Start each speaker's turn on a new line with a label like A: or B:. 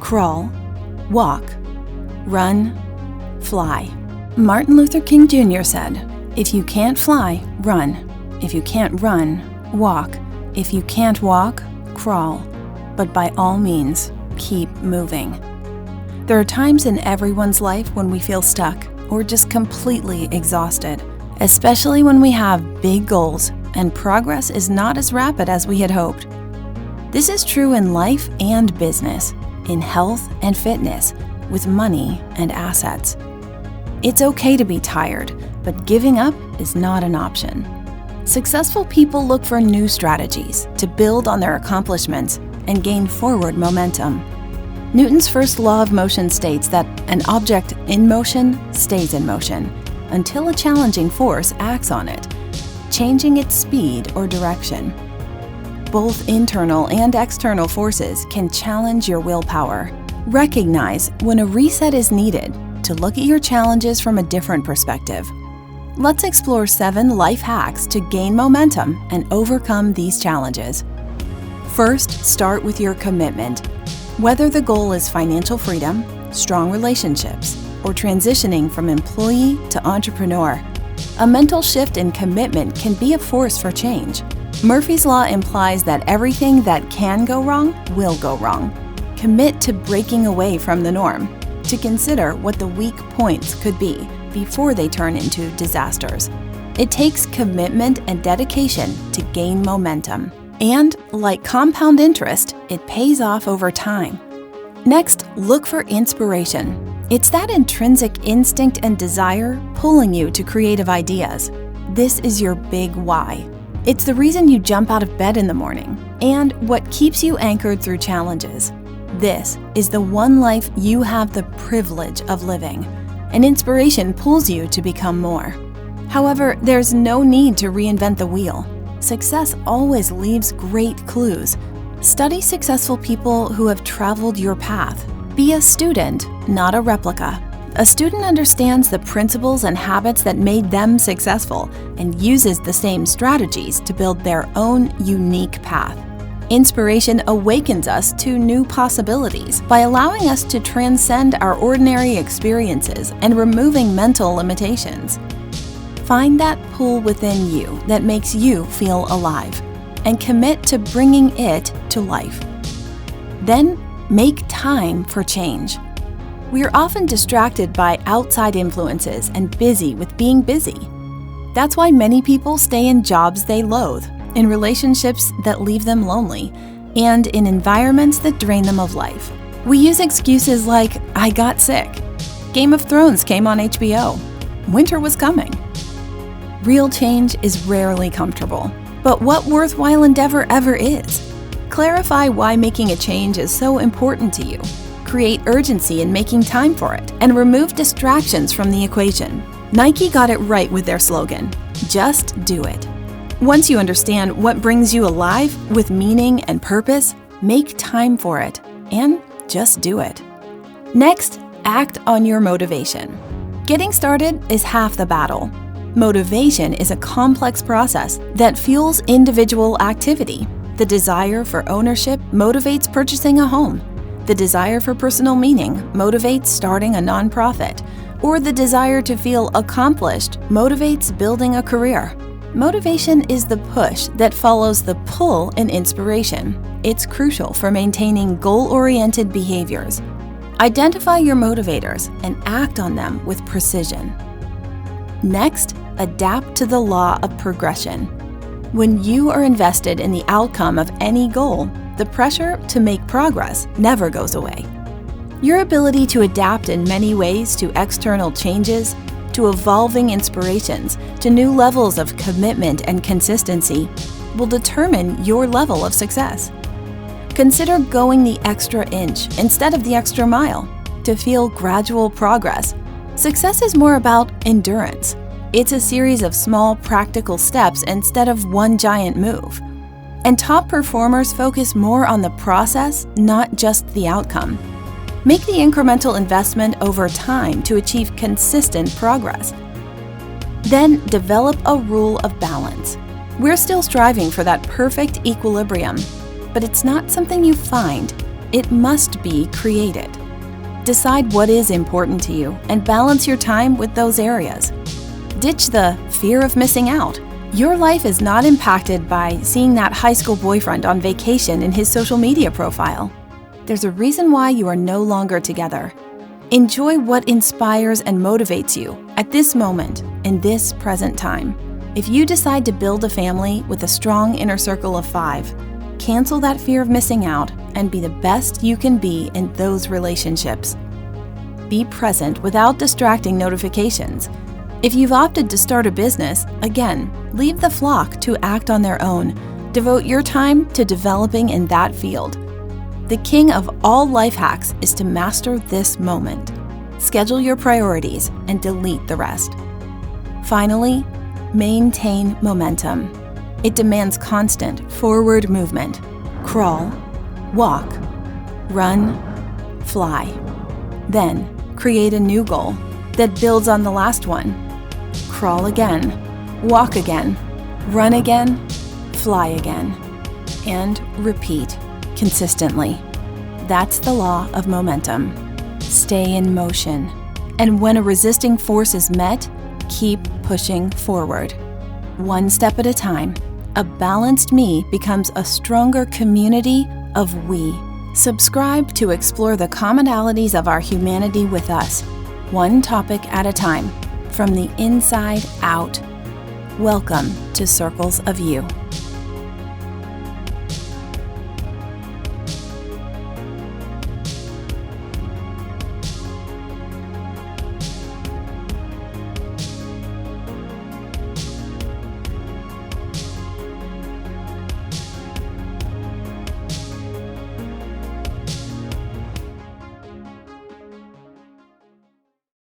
A: crawl, walk, run, fly. Martin Luther King Jr. said, "If you can't fly, run. If you can't run, walk. If you can't walk, crawl. But by all means, keep moving." There are times in everyone's life when we feel stuck or just completely exhausted, especially when we have big goals and progress is not as rapid as we had hoped. This is true in life and business, in health and fitness, with money and assets. It's okay to be tired, but giving up is not an option. Successful people look for new strategies to build on their accomplishments and gain forward momentum. Newton's first law of motion states that an object in motion stays in motion until a challenging force acts on it, changing its speed or direction. Both internal and external forces can challenge your willpower. Recognize when a reset is needed to look at your challenges from a different perspective. Let's explore 7 life hacks to gain momentum and overcome these challenges. First, start with your commitment. Whether the goal is financial freedom, strong relationships, or transitioning from employee to entrepreneur, a mental shift in commitment can be a force for change. Murphy's Law implies that everything that can go wrong will go wrong. Commit to breaking away from the norm, to consider what the weak points could be before they turn into disasters. It takes commitment and dedication to gain momentum. And, like compound interest, it pays off over time. Next, look for inspiration. It's that intrinsic instinct and desire pulling you to creative ideas. This is your big why. It's the reason you jump out of bed in the morning, and what keeps you anchored through challenges. This is the one life you have the privilege of living, and inspiration pulls you to become more. However, there's no need to reinvent the wheel. Success always leaves great clues. Study successful people who have traveled your path. Be a student, not a replica. A student understands the principles and habits that made them successful and uses the same strategies to build their own unique path. Inspiration awakens us to new possibilities by allowing us to transcend our ordinary experiences and removing mental limitations. Find that pull within you that makes you feel alive and commit to bringing it to life. Then make time for change. We are often distracted by outside influences and busy with being busy. That's why many people stay in jobs they loathe, in relationships that leave them lonely, and in environments that drain them of life. We use excuses like, "I got sick," "Game of Thrones came on HBO," "Winter was coming." Real change is rarely comfortable, but what worthwhile endeavor ever is? Clarify why making a change is so important to you. Create urgency in making time for it, and remove distractions from the equation. Nike got it right with their slogan, "Just do it." Once you understand what brings you alive with meaning and purpose, make time for it, and just do it. Next, act on your motivation. Getting started is half the battle. Motivation is a complex process that fuels individual activity. The desire for ownership motivates purchasing a home. The desire for personal meaning motivates starting a nonprofit. Or the desire to feel accomplished motivates building a career. Motivation is the push that follows the pull in inspiration. It's crucial for maintaining goal-oriented behaviors. Identify your motivators and act on them with precision. Next, adapt to the law of progression. When you are invested in the outcome of any goal, the pressure to make progress never goes away. Your ability to adapt in many ways to external changes, to evolving inspirations, to new levels of commitment and consistency will determine your level of success. Consider going the extra inch instead of the extra mile to feel gradual progress. Success is more about endurance. It's a series of small, practical steps instead of one giant move. And top performers focus more on the process, not just the outcome. Make the incremental investment over time to achieve consistent progress. Then develop a rule of balance. We're still striving for that perfect equilibrium, but it's not something you find, It must be created. Decide what is important to you and balance your time with those areas. Ditch the fear of missing out. Your life is not impacted by seeing that high school boyfriend on vacation in his social media profile. There's a reason why you are no longer together. Enjoy what inspires and motivates you at this moment, in this present time. If you decide to build a family with a strong inner circle of 5, cancel that fear of missing out and be the best you can be in those relationships. Be present without distracting notifications. If you've opted to start a business, again, leave the flock to act on their own. Devote your time to developing in that field. The king of all life hacks is to master this moment. Schedule your priorities and delete the rest. Finally, maintain momentum. It demands constant forward movement. Crawl, walk, run, fly. Then, create a new goal that builds on the last one. Crawl again, walk again, run again, fly again, and repeat consistently. That's the law of momentum. Stay in motion, and when a resisting force is met, keep pushing forward. One step at a time, a balanced me becomes a stronger community of we. Subscribe to explore the commonalities of our humanity with us, one topic at a time, from the inside out. Welcome to Circles of You.